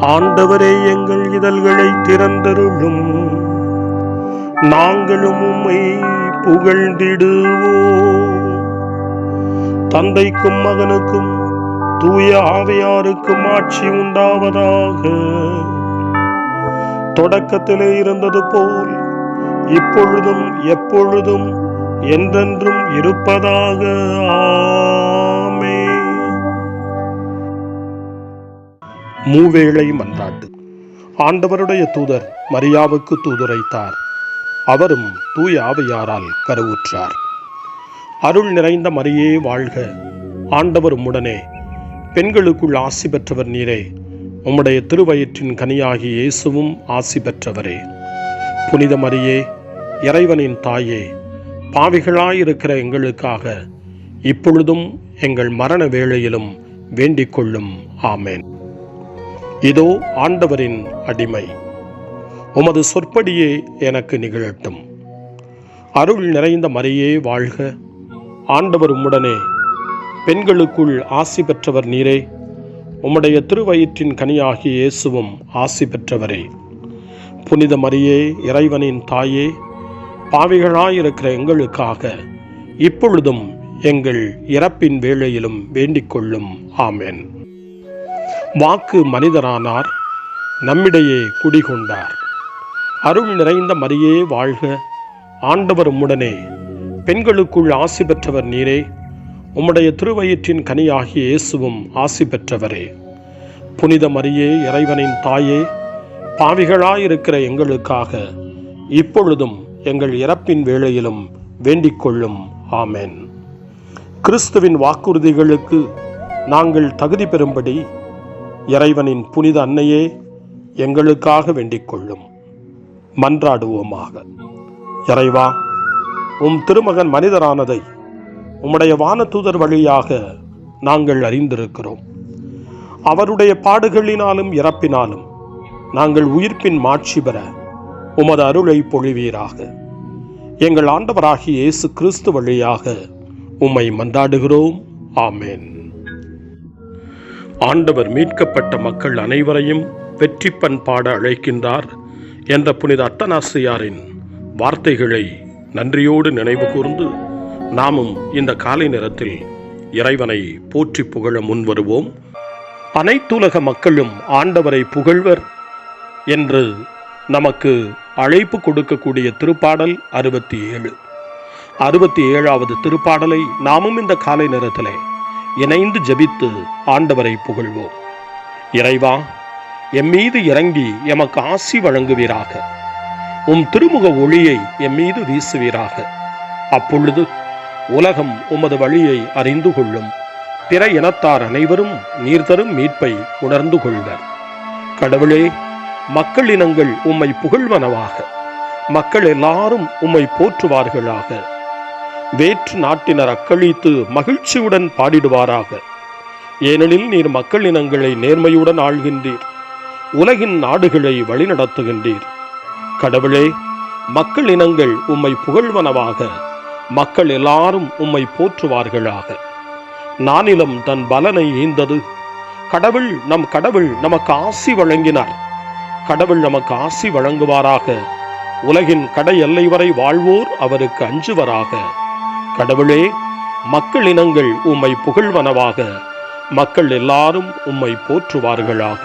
ஆண்டவரே, எங்கள் இதழ்களை திறந்தருளும், நாங்களும் உம்மை புகழ்ந்திடுவோம். தந்தைக்கும் மகனுக்கும் தூய ஆவியாருக்கும் ஆட்சி உண்டாவதாக. தொடக்கத்திலே இருந்தது போல் இப்பொழுதும் எப்பொழுதும் என்றென்றும் இருப்பதாக. ஆமென். மூவேளை மன்றாட்டு. ஆண்டவருடைய தூதர் மரியாவுக்கு தூதுரைத்தார். அவரும் தூய ஆவியாரால் கருவுற்றார். அருள் நிறைந்த மரியே வாழ்க, ஆண்டவர் உம்முடனே, பெண்களுக்குள் ஆசி பெற்றவர் நீரே, உம்முடைய திருவயிற்றின் கனியாகி இயேசுவும் ஆசி பெற்றவரே. புனித மரியே, இறைவனின் தாயே, பாவிகளாயிருக்கிற எங்களுக்காக இப்பொழுதும் எங்கள் மரண வேளையிலும் வேண்டிக் கொள்ளும். ஆமேன். இதோ ஆண்டவரின் அடிமை, உமது சொற்படியே எனக்கு நிகழட்டும். அருள் நிறைந்த மரியே வாழ்க, ஆண்டவர் உம்முடனே, பெண்களுக்குள் ஆசி பெற்றவர் நீரே, உம்முடைய திருவயிற்றின் கனியாகிய இயேசுவும் ஆசி பெற்றவரே. புனித மரியே, இறைவனின் தாயே, பாவிகளாயிருக்கிற எங்களுக்காக இப்பொழுதும் எங்கள் இறப்பின் வேளையிலும் வேண்டிக் கொள்ளும். ஆமேன். வாக்கு மனிதரானார், நம்மிடையே குடிகொண்டார். அருள் நிறைந்த மரியே வாழ்க, ஆண்டவர் உம்முடனே, பெண்களுக்குள் ஆசி பெற்றவர் நீரே, உம்முடைய திருவயிற்றின் கனியாகிய இயேசுவும் ஆசி பெற்றவரே. புனித மரியே, இறைவனின் தாயே, பாவிகளாயிருக்கிற எங்களுக்காக இப்பொழுதும் எங்கள் இறப்பின் வேளையிலும் வேண்டிக் கொள்ளும். ஆமேன். கிறிஸ்துவின் வாக்குறுதிகளுக்கு நாங்கள் தகுதி பெறும்படி இறைவனின் புனித அன்னையே எங்களுக்காக வேண்டிக் கொள்ளும். மன்றாடுவோமாக. இறைவா, உம் திருமகன் மனிதரானதை உம்முடைய வானதூதர் வழியாக நாங்கள் அறிந்திருக்கிறோம். அவருடைய பாடுகளினாலும் இறப்பினாலும் நாங்கள் உயிர்ப்பின் மாட்சி பெற உமது அருளை பொழிவீராக. எங்கள் ஆண்டவராகிய இயேசு கிறிஸ்து வழியாக உம்மை மன்றாடுகிறோம். ஆமேன். ஆண்டவர் மீட்கப்பட்ட மக்கள் அனைவரையும் வெற்றி பண்பாட அழைக்கின்றார் என்ற புனித அத்தனாசியாரின் வார்த்தைகளை நன்றியோடு நினைவு கூர்ந்து நாமும் இந்த காலை நேரத்தில் இறைவனை போற்றி புகழ முன்வருவோம். அனைத்துலக மக்களும் ஆண்டவரை புகழ்வர் என்று நமக்கு அழைப்பு கொடுக்கக்கூடிய திருப்பாடல் 67. 67வது திருப்பாடலை நாமும் இந்த காலை நேரத்திலே இணைந்து ஜெபித்து ஆண்டவரை புகழ்வோம். இறைவா, எம்மீது இறங்கி எமக்கு ஆசி வழங்குவீராக. உம் திருமுக ஒளியை எம்மீது வீசுவீராக. அப்பொழுது உலகம் உமது வழியை அறிந்து கொள்ளும். பிற இனத்தார் அனைவரும் நீர் தரும் மீட்பை உணர்ந்து கொள்வர். கடவுளே, மக்கள் இனங்கள் உம்மை புகழ்வனவாக. மக்கள் எல்லாரும் உம்மை போற்றுவார்களாக. வேற்று நாட்டினர் அக்களித்து மகிழ்ச்சியுடன் பாடிடுவாராக. ஏனெனில் நீர் மக்கள் இனங்களை நேர்மையுடன் ஆள்கின்றீர், உலகின் நாடுகளை வழிநடத்துகின்றீர். கடவுளே, மக்கள் இனங்கள் உம்மை புகழ்வனவாக. மக்கள் எல்லாரும் உம்மை போற்றுவார்களாக. நானிலம் தன் பலனை ஈந்தது. கடவுள் நமக்கு ஆசி வழங்கினார். கடவுள் நமக்கு ஆசி வழங்குவாராக. உலகின் கடை எல்லை வரை வாழ்வோர் அவருக்கு அஞ்சுவராக. கடவுளே, மக்கள் இனங்கள் உம்மை புகழ்வனவாக. மக்கள் எல்லாரும் உம்மை போற்றுவார்களாக.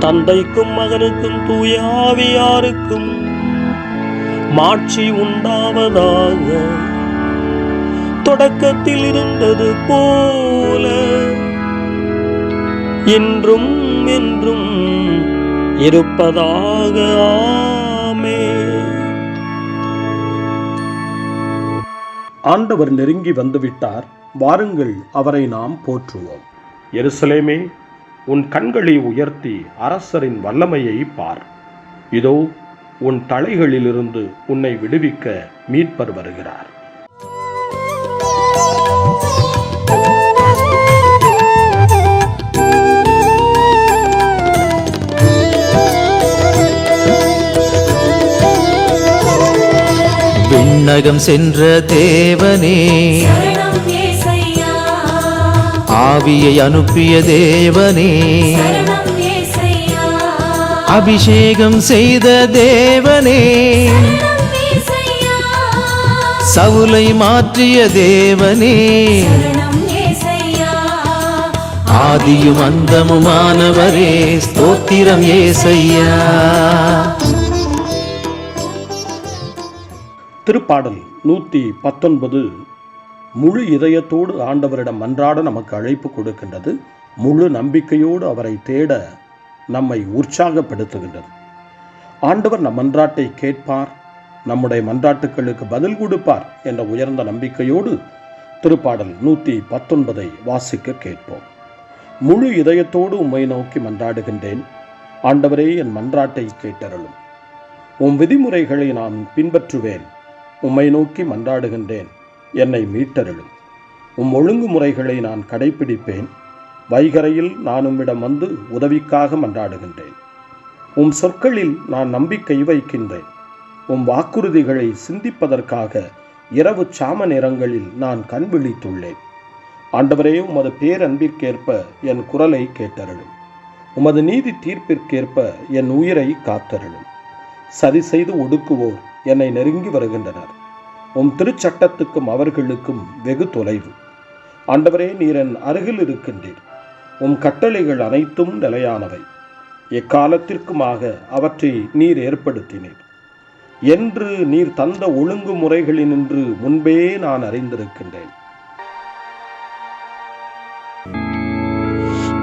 தந்தைக்கும் மகனுக்கும் தூய ஆவியாருக்கும் மாட்சி உண்டாவதாக. தொடக்கத்தில் இருந்தது போல இன்றும் என்றும் இருப்பதாக. ஆமென். ஆண்டவர் நெருங்கி வந்துவிட்டார், வாருங்கள் அவரை நாம் போற்றுவோம். எருசலேமே, உன் கண்களை உயர்த்தி அரசரின் வல்லமையை பார். இதோ உன் தலைகளிலிருந்து உன்னை விடுவிக்க மீட்பர் வருகிறார். விண்ணகம் சென்ற தேவனே, ஆவியை அனுப்பிய தேவனே, அபிஷேகம் செய்த தேவனே, சவுலை மாற்றிய தேவனே, ஆதியும் அந்தமுமானவரே, ஸ்தோத்திரம் ஏசையா. திருப்பாடல் 119 முழு இதயத்தோடு ஆண்டவரிடம் மன்றாட நமக்கு அழைப்பு கொடுக்கின்றது. முழு நம்பிக்கையோடு அவரை தேட நம்மை உற்சாகப்படுத்துகின்றது. ஆண்டவர் நம் மன்றாட்டை கேட்பார், நம்முடைய மன்றாட்டுக்களுக்கு பதில் கொடுப்பார் என்ற உயர்ந்த நம்பிக்கையோடு திருப்பாடல் 119 வாசிக்க கேட்போம். முழு இதயத்தோடு உம்மை நோக்கி மன்றாடுகின்றேன். ஆண்டவரே, என் மன்றாட்டை கேட்டருளும். உம் விதிமுறைகளை நான் பின்பற்றுவேன். உம்மை நோக்கி மன்றாடுகின்றேன், என்னை மீட்டருளும். உம் ஒழுங்குமுறைகளை நான் கடைப்பிடிப்பேன். வைகரையில் நான் உம்மிடம் வந்து உதவிக்காக மன்றாடுகின்றேன். உம் சொற்களில் நான் நம்பிக்கை வைக்கின்றேன். உம் வாக்குறுதிகளை சிந்திப்பதற்காக இரவு சாம நேரங்களில் நான் கண் விழித்துள்ளேன். ஆண்டவரே, உமது பேரன்பிற்கேற்ப என் குரலை கேட்டருளும். உமது நீதி தீர்ப்பிற்கேற்ப என் உயிரை காத்தருளும். சதி செய்து ஒடுக்குவோர் என்னை நெருங்கி வருகின்றனர். உம் திருச்சட்டத்துக்கும் அவர்களுக்கும் வெகு தொலைவு. ஆண்டவரே, நீர் என் அருகில் இருக்கின்றீர். உம் கட்டளைகள் அனைத்தும் நிலையானவை. எக்காலத்திற்குமாக அவற்றை நீர் ஏற்படுத்தினீர். என்று நீர் தந்த ஒழுங்குமுறைகளினின்று முன்பே நான் அறிந்திருக்கின்றேன்.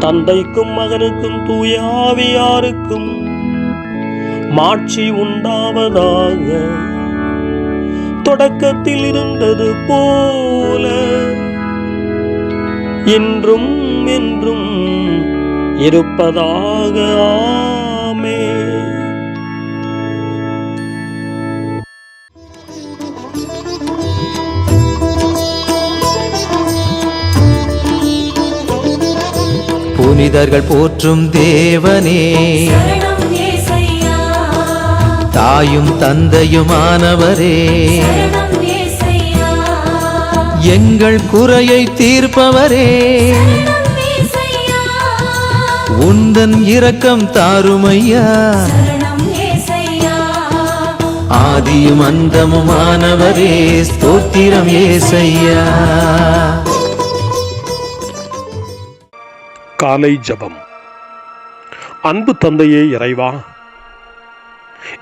தந்தைக்கும் மகனுக்கும் தூய ஆவியாருக்கும் மாட்சி உண்டாவதாக. தொடக்கத்தில் இருந்தது போல இன்றும் என்றும் இருப்பதாக. ஆமென். புனிதர்கள் போற்றும் தேவனே, தாயும் தந்தையுமானவரே, எங்கள் குறையை தீர்ப்பவரே, உந்தன் இரக்கம் தாருமையா. ஆதியும் அந்தமுமானவரே, ஸ்தோத்திரம் ஏசையா. காலை ஜெபம். அன்பு தந்தையே இறைவா,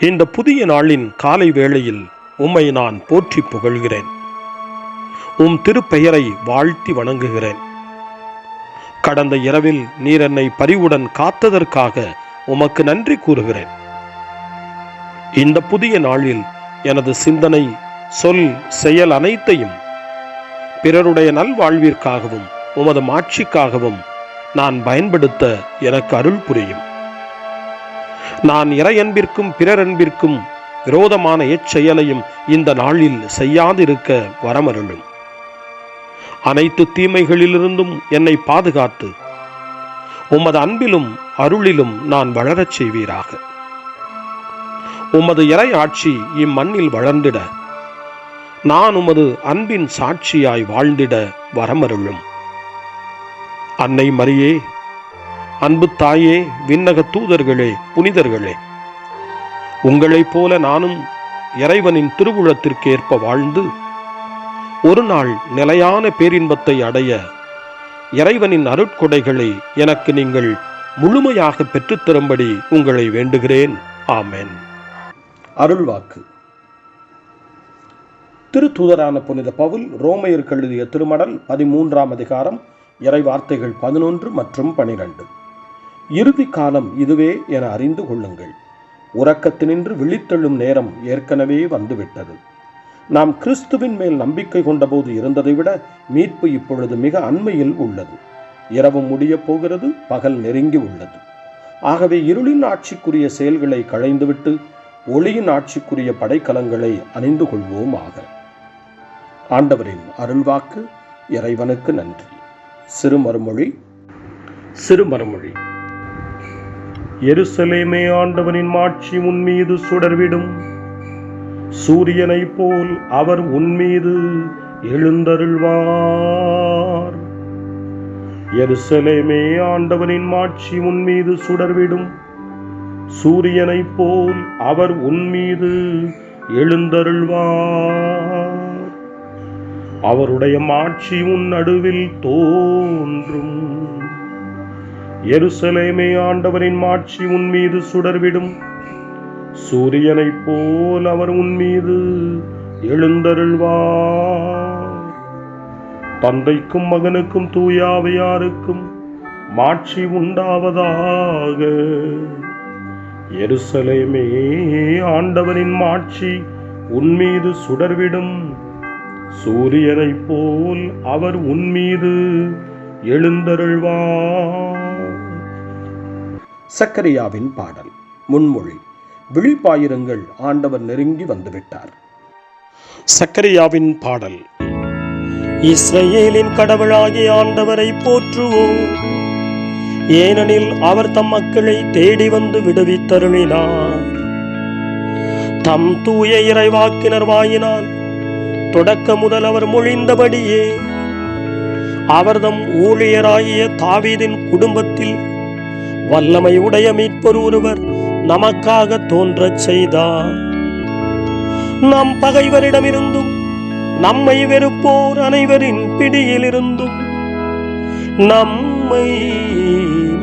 இந்த புதிய நாளின் காலை வேளையில் உம்மை நான் போற்றி புகழ்கிறேன். உம் திருப்பெயரை வாழ்த்தி வணங்குகிறேன். கடந்த இரவில் நீர் என்னை பரிவுடன் காத்ததற்காக உமக்கு நன்றி கூறுகிறேன். இந்த புதிய நாளில் எனது சிந்தனை, சொல், செயல் அனைத்தையும் பிறருடைய நல்வாழ்விற்காகவும் உமது மாட்சிக்காகவும் நான் பயன்படுத்த எனக்கு அருள் புரியும். நான் இறையன்பிற்கும் பிறரன்பிற்கும் விரோதமான எச்செயலையும் இந்த நாளில் செய்யாதிருக்க வரமருளும். அனைத்து தீமைகளிலிருந்தும் என்னை பாதுகாத்து உமது அன்பிலும் அருளிலும் நான் வளரச் செய்வீராக. உமது இறை ஆட்சி இம்மண்ணில் வளர்ந்திட நான் உமது அன்பின் சாட்சியாய் வாழ்ந்திட வரமருளும். அன்னை மரியே, அன்பு தாயே, விண்ணக தூதர்களே, புனிதர்களே, உங்களைப் போல நானும் இறைவனின் திருவுளத்திற்கு ஏற்ப வாழ்ந்து ஒரு நாள் நிலையான பேரின்பத்தை அடைய இறைவனின் அருட்கொடைகளை எனக்கு நீங்கள் முழுமையாக பெற்றுத்தரும்படி உங்களை வேண்டுகிறேன். ஆமென். அருள்வாக்கு. திருத்தூதரான புனித பவுல் ரோமையருக்கு எழுதிய திருமடல் 13ஆம் அதிகாரம் இறை வார்த்தைகள் 11 மற்றும் 12. இறுதி காலம் இதுவே என அறிந்து கொள்ளுங்கள். உறக்கத்தினின்று விழித்தெழும் நேரம் ஏற்கனவே வந்துவிட்டது. நாம் கிறிஸ்துவின் மேல் நம்பிக்கை கொண்டபோது இருந்ததை விட மீட்பு இப்பொழுது மிக அண்மையில் உள்ளது. இரவு முடியப் போகிறது, பகல் நெருங்கி உள்ளது. ஆகவே இருளின் ஆட்சிக்குரிய செயல்களை களைந்துவிட்டு ஒளியின் ஆட்சிக்குரிய படைக்கலங்களை அணிந்து கொள்வோமாக. ஆண்டவரின் அருள்வாக்கு. இறைவனுக்கு நன்றி. சிறுமறுமொழி. எருசலேமே, ஆண்டவனின் மாட்சி உன்மீது சுடர்விடும். சூரியனைப் போல் அவர் உன்மீது எழுந்தருள்வார். எருசலேமே, ஆண்டவரின் மாட்சி உன்மீது சுடர்விடும். சூரியனைப் போல் அவர் உன்மீது எழுந்தருள்வார். அவருடைய மாட்சி உன் நடுவில் தோன்றும். எருசலேமே, ஆண்டவரின் மாட்சி உன்மீது சுடர்விடும். சூரியனைப் போல் அவர் உன்மீது எழுந்தருள்வார். தந்தைக்கும் மகனுக்கும் தூய ஆவியாருக்கும் மாட்சி உண்டாவதாக. எருசலேமே, ஆண்டவரின் மாட்சி உன்மீது சுடர்விடும். சூரியனைப் போல் அவர் உன்மீது எழுந்தருள்வார். சக்கரியாவின் பாடல். முன்மொழி. விழிப்பாயிருங்கள், ஆண்டவர் நெருங்கி வந்துவிட்டார். சக்கரியாவின் பாடல். இஸ்ரவேலின் கடவுளாகிய ஆண்டவரை போற்றுவோம். ஏனெனில் அவர் தம் மக்களை தேடி வந்து விடுவித்தருளினார். தம் தூய இறைவாக்கினர் வாயினால் தொடக்க முதல் அவர் மொழிந்தபடியே அவர் தம் ஊழியராகிய தாவீதின் குடும்பத்தில் வல்லமை உடைய மீட்பர் ஒருவர் நமக்காக தோன்றச் செய்தார். நம் பகைவரிடமிருந்தும் நம்மை வெறுப்போர் அனைவரின் பிடியிலிருந்தும் நம்மை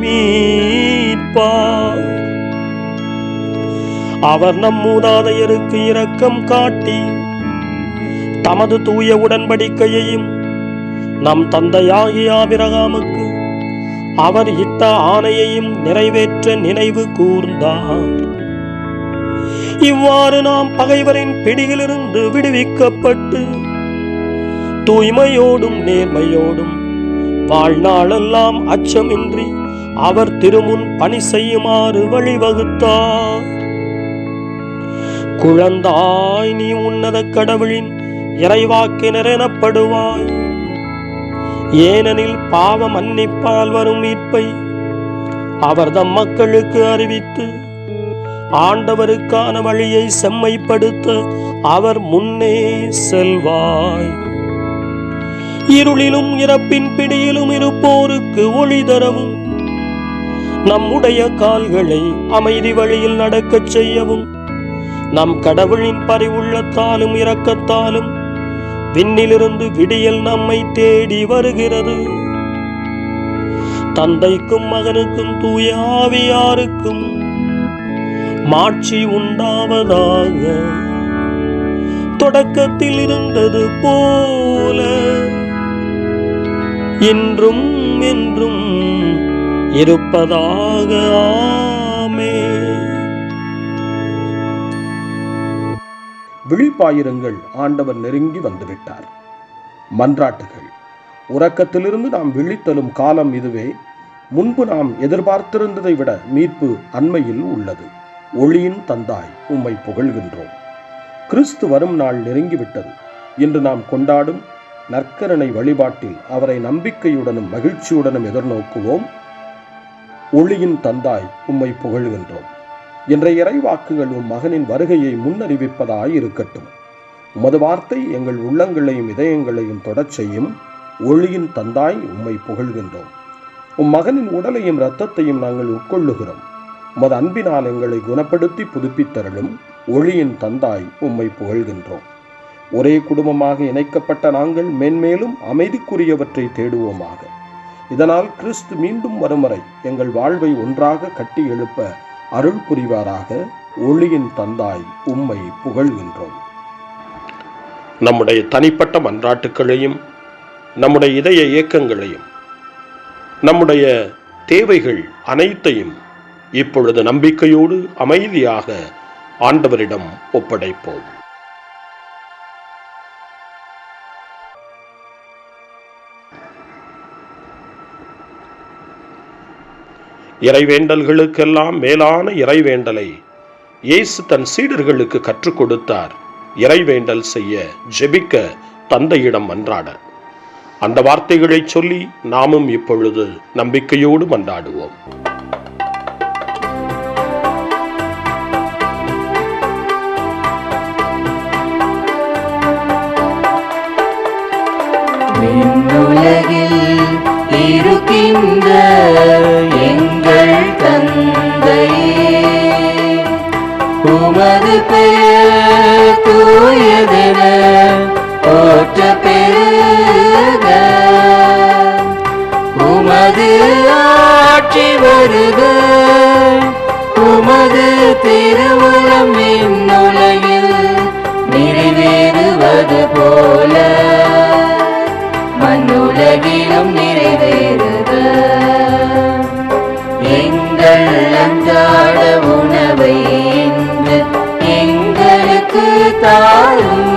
மீட்பார். அவர் நம் மூதாதையருக்கு இரக்கம் காட்டி தமது தூய உடன்படிக்கையையும் நம் தந்தையாகிய ஆபிரகாமுக்கு அவர் இட்ட ஆணையையும் நிறைவேற்ற நினைவு கூர்ந்தார். இவ்வாறு நாம் பகைவரின் பிடியிலிருந்து விடுவிக்கப்பட்டு தூய்மையோடும் நேர்மையோடும் வாழ்நாளெல்லாம் அச்சமின்றி அவர் திருமுன் பணி செய்யுமாறு வழிவகுத்தார். குழந்தாய், நீ உன்னத கடவுளின் இறைவாக்கினர் எனப்படுவாய். ஏனெனில் பாவ மன்னிப்பால் வரும் மீட்பை அவர் தம் மக்களுக்கு அறிவித்து ஆண்டவருக்கான வழியை செம்மைப்படுத்த அவர் முன்னே செல்வாய். இருளிலும் இறப்பின் பிடியிலும் இருப்போருக்கு ஒளி தரவும் நம்முடைய கால்களை அமைதி வழியில் நடக்கச் செய்யவும் நம் கடவுளின் பரிவுள்ளத்தாலும் இரக்கத்தாலும் விண்ணிலிருந்து விடியல் நம்மை தேடி வருகிறது. தந்தைக்கும் மகனுக்கும் தூய ஆவியாருக்கும் மாட்சி உண்டாவதாக. தொடக்கத்தில் இருந்தது போல இன்றும் என்றும் இருப்பதாக. ஆமென். விழிப்பாயிருங்கள், ஆண்டவர் நெருங்கி வந்துவிட்டார். மன்றாட்டுகள். உறக்கத்திலிருந்து நாம் விழித்தலும் காலம் இதுவே. முன்பு நாம் எதிர்பார்த்திருந்ததை விட மீட்பு அண்மையில் உள்ளது. ஒளியின் தந்தாய், உம்மை புகழ்கின்றோம். கிறிஸ்து வரும் நாள் நெருங்கிவிட்டது. இன்று நாம் கொண்டாடும் நற்கருணை வழிபாட்டில் அவரை நம்பிக்கையுடனும் மகிழ்ச்சியுடனும் எதிர்நோக்குவோம். ஒளியின் தந்தாய், உம்மை புகழ்கின்றோம். இன்றைய இறைவாக்குகள் உம் மகனின் வருகையை முன்னறிவிப்பதாய் இருக்கட்டும். உமது வார்த்தை எங்கள் உள்ளங்களையும் இதயங்களையும் தொடச் செய்யும். ஒளியின் தந்தாய், உம்மை புகழ்கின்றோம். உம் மகனின் உடலையும் இரத்தத்தையும் நாங்கள் உட்கொள்ளுகிறோம். உமது அன்பினால் எங்களை குணப்படுத்தி புதுப்பித்தருளும். ஒளியின் தந்தாய், உம்மை புகழ்கின்றோம். ஒரே குடும்பமாக இணைக்கப்பட்ட நாங்கள் மேன்மேலும் அமைதிக்குரியவற்றை தேடுவோமாக. இதனால் கிறிஸ்து மீண்டும் வரும் வரை எங்கள் வாழ்வை ஒன்றாக கட்டி எழுப்ப அருள் புரிவாராக. ஒளியின் தந்தாய், உம்மை புகழ்கின்றோம். நம்முடைய தனிப்பட்ட மன்றாட்டுக்களையும் நம்முடைய இதய இயக்கங்களையும் நம்முடைய தேவைகள் அனைத்தையும் இப்பொழுது நம்பிக்கையோடு அமைதியாக ஆண்டவரிடம் ஒப்படைப்போம். இறைவேண்டல்களுக்கெல்லாம் மேலான இறைவேண்டலை இயேசு தன் சீடர்களுக்கு கற்றுக் கொடுத்தார். இறைவேண்டல் செய்ய, ஜெபிக்க, தந்தையிடம் மன்றாட. அந்த வார்த்தைகளை சொல்லி நாமும் இப்பொழுது நம்பிக்கையோடு மன்றாடுவோம். விண்ணுலகில் இருக்கின்ற நிறைந்த எங்கள் தந்தையே, உமது பெயர் தூயதென போற்ற பெறுக. உமது ஆட்சி வருக. உமது திருவுளம் விண்ணுலகில் நிறைவேறுவது போல மண்ணுலகிலும் நிறைவேறுக. எங்கள் அன்றாட உணவை இன்று எங்களுக்கு தாரும்.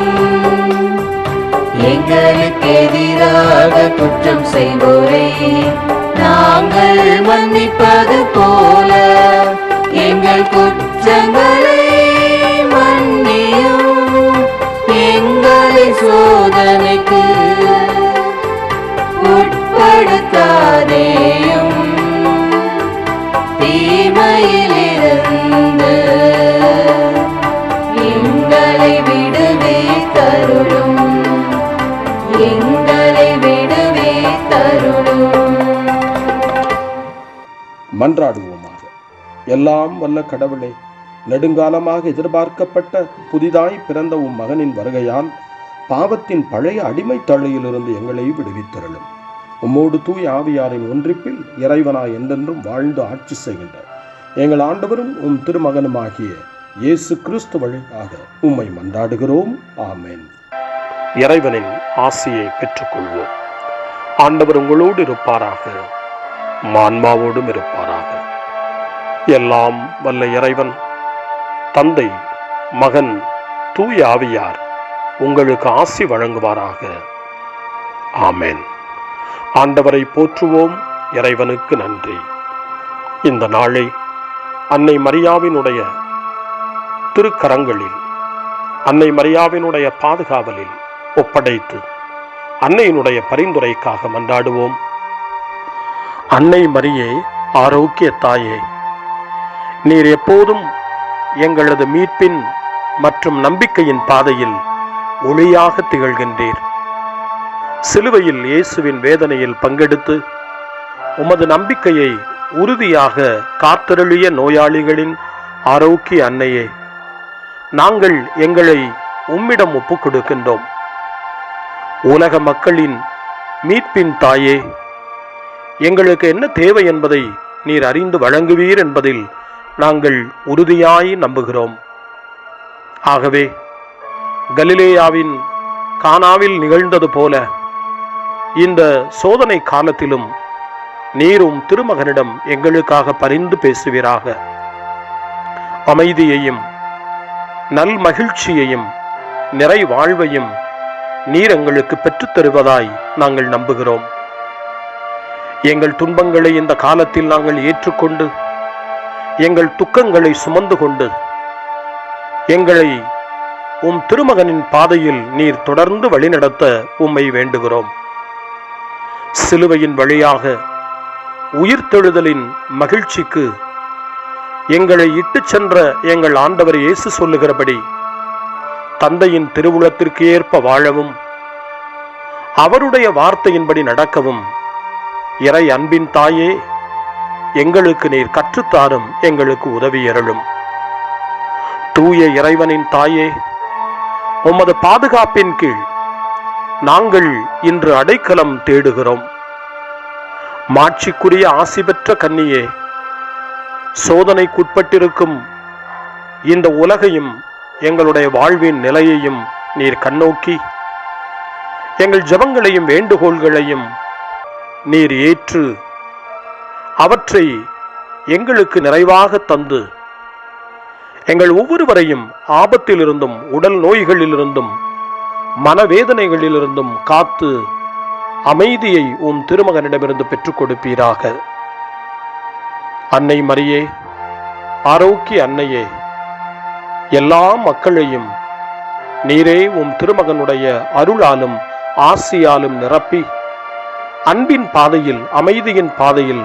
எங்களுக்கு எதிராக குற்றம் செய்வோரை நாங்கள் மன்னிப்பது போல எங்கள் குற்றங்களை மன்னியும். எங்களை சோதனைக்கு உட்படுத்தாதேயும், தீமையிலிருந்து எங்களை விடுவித்தருளும். எங்களை விடுவித்தருளும். மன்றாடுவோமாக. எல்லாம் வல்ல கடவுளே, நெடுங்காலமாக எதிர்பார்க்கப்பட்ட புதிதாய் பிறந்த உம் மகனின் வருகையால் பாவத்தின் பழைய அடிமை தழையிலிருந்து எங்களை விடுவித்தருளும். உம்மோடு தூய ஆவியாரின் ஒன்றிப்பில் இறைவனாய் என்றென்றும் வாழ்ந்து ஆட்சி செய்கின்ற எங்கள் ஆண்டவரும் உம் திருமகனுமாகிய இயேசு கிறிஸ்து வழியாக உம்மை மன்றாடுகிறோம். ஆமென். இறைவனின் ஆசியை பெற்றுக்கொள்வோம். ஆண்டவர் உங்களோடு இருப்பாராக, ஆன்மாவோடும் இருப்பாராக. எல்லாம் வல்ல இறைவன் தந்தை, மகன், தூய ஆவியார் உங்களுக்கு ஆசி வழங்குவாராக. ஆமென். ஆண்டவரை போற்றுவோம். இறைவனுக்கு நன்றி. இந்த நாளை அன்னை மரியாவினுடைய திருக்கரங்களில், அன்னை மரியாவினுடைய பாதுகாவலில் ஒப்படைத்து அன்னையினுடைய பரிந்துரைக்காக மன்றாடுவோம். அன்னை மரியே, ஆரோக்கிய தாயே, நீர் எப்போதும் எங்களது மீட்பின் மற்றும் நம்பிக்கையின் பாதையில் ஒளியாக திகழ்கின்றீர். சிலுவையில் இயேசுவின் வேதனையில் பங்கெடுத்து உமது நம்பிக்கையை உறுதியாக காத்தருளிய நோயாளிகளின் ஆரோக்கிய அன்னையே, நாங்கள் எங்களை உம்மிடம் ஒப்புக் கொடுக்கின்றோம். உலக மக்களின் மீட்பின் தாயே, எங்களுக்கு என்ன தேவை என்பதை நீர் அறிந்து வழங்குவீர் என்பதில் நாங்கள் உறுதியாய் நம்புகிறோம். ஆகவே கலிலேயாவின் கானாவில் நிகழ்ந்தது போல இந்த சோதனை காலத்திலும் நீரும் திருமகனிடம் எங்களுக்காக பரிந்து பேசுவீராக. அமைதியையும் நல் மகிழ்ச்சியையும் நிறை வாழ்வையும் நீர் எங்களுக்கு பெற்றுத் தருவதாய் நாங்கள் நம்புகிறோம். எங்கள் துன்பங்களை இந்த காலத்தில் நாங்கள் ஏற்றுக்கொண்டு எங்கள் துக்கங்களை சுமந்து கொண்டு எங்களை உம் திருமகனின் பாதையில் நீர் தொடர்ந்து வழிநடத்த உம்மை வேண்டுகிறோம். சிலுவையின் வழியாக உயிர்த்தெழுதலின் மகிழ்ச்சிக்கு எங்களை இட்டுச் சென்ற எங்கள் ஆண்டவர் இயேசு சொல்லுகிறபடி தந்தையின் திருவுளத்திற்கு ஏற்ப வாழவும் அவருடைய வார்த்தையின்படி நடக்கவும் இறை அன்பின் தாயே, எங்களுக்கு நீர் கற்றுத்தாரும், எங்களுக்கு உதவியருளும். தூய இறைவனின் தாயே, உமது பாதுகாப்பின் கீழ் நாங்கள் இன்று அடைக்கலம் தேடுகிறோம். மாட்சிக்குரிய ஆசி பெற்ற கன்னியே, சோதனைக்குட்பட்டிருக்கும் இந்த உலகையும் எங்களுடைய வாழ்வின் நிலையையும் நீர் கண்ணோக்கி எங்கள் ஜெபங்களையும் வேண்டுகோள்களையும் நீர் ஏற்று அவற்றை எங்களுக்கு நிறைவாக தந்து எங்கள் ஒவ்வொருவரையும் ஆபத்திலிருந்தும் உடல் நோய்களிலிருந்தும் மனவேதனைகளிலிருந்தும் காத்து அமைதியை உம் திருமகனிடமிருந்து பெற்றுக் கொடுப்பீராக. அன்னை மரியே, ஆரோக்கிய அன்னையே, எல்லா மக்களையும் நீரே உம் திருமகனுடைய அருளாலும் ஆசியாலும் நிரப்பி அன்பின் பாதையில், அமைதியின் பாதையில்,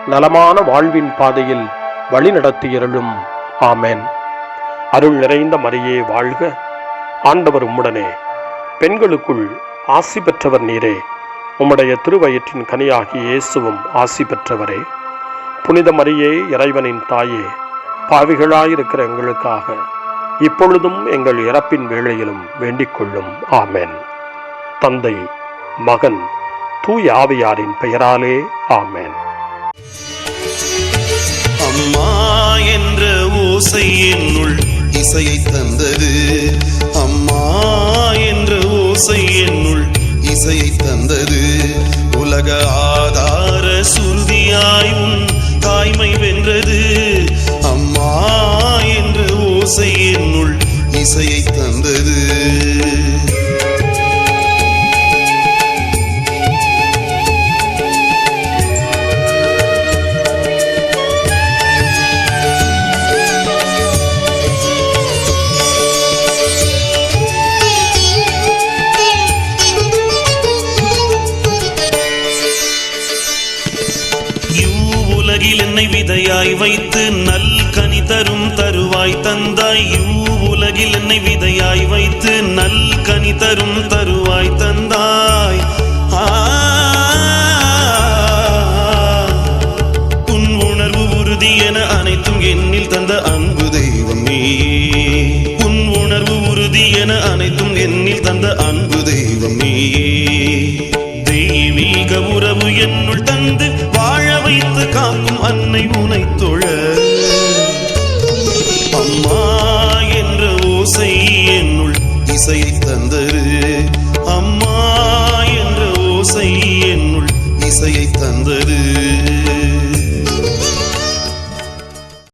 நலமான வாழ்வின் பாதையில் வழிநடத்தியருளும். ஆமென். அருள் நிறைந்த மரியே வாழ்க. ஆண்டவர் உம்முடனே, பெண்களுக்குள் ஆசி பெற்றவர் நீரே. உம்முடைய திருவயிற்றின் கனியாகிய இயேசுவும் ஆசி பெற்றவரே. புனித மரியே, இறைவனின் தாயே, பாவிகளாயிருக்கிற எங்களுக்காக இப்பொழுதும் எங்கள் இறப்பின் வேளையிலும் வேண்டிக் கொள்ளும். ஆமென். தந்தை, மகன், தூய ஆவியாரின் பெயராலே ஆமென். அம்மா என்ற ஓசை என்னுள் இசையை தந்தது. அம்மா என்ற ஓசை என்னுள் இசையை தந்தது. உலக ஆதார சுருதியாய் உன் தாய்மை வென்றது. அம்மா என்ற ஓசை என்னுள் இசையை தந்தது. என்னை விதையாய் வைத்து நல் கனி தரும் தருவாய் தந்தாய். உலகில் என்னை விதையாய் வைத்து நல் கனி தரும் தருவாய் தந்தாய். உன் உணர்வு உறுதி என அனைத்தும் என்னில் தந்த அன்பு தெய்வம் நீயே. உன் உணர்வு உறுதி என அனைத்தும் என்னில் தந்த அன்பு தெய்வம் நீயே. தெய்வீக உறவு என்னுள் தந்து வாழ வைத்து காக்கும் அன்னை உனை தொழ. அம்மா என்ற ஓசை என்னுள் இசையை தந்தது. அம்மா என்ற ஓசை என்னுள் இசையை தந்தது.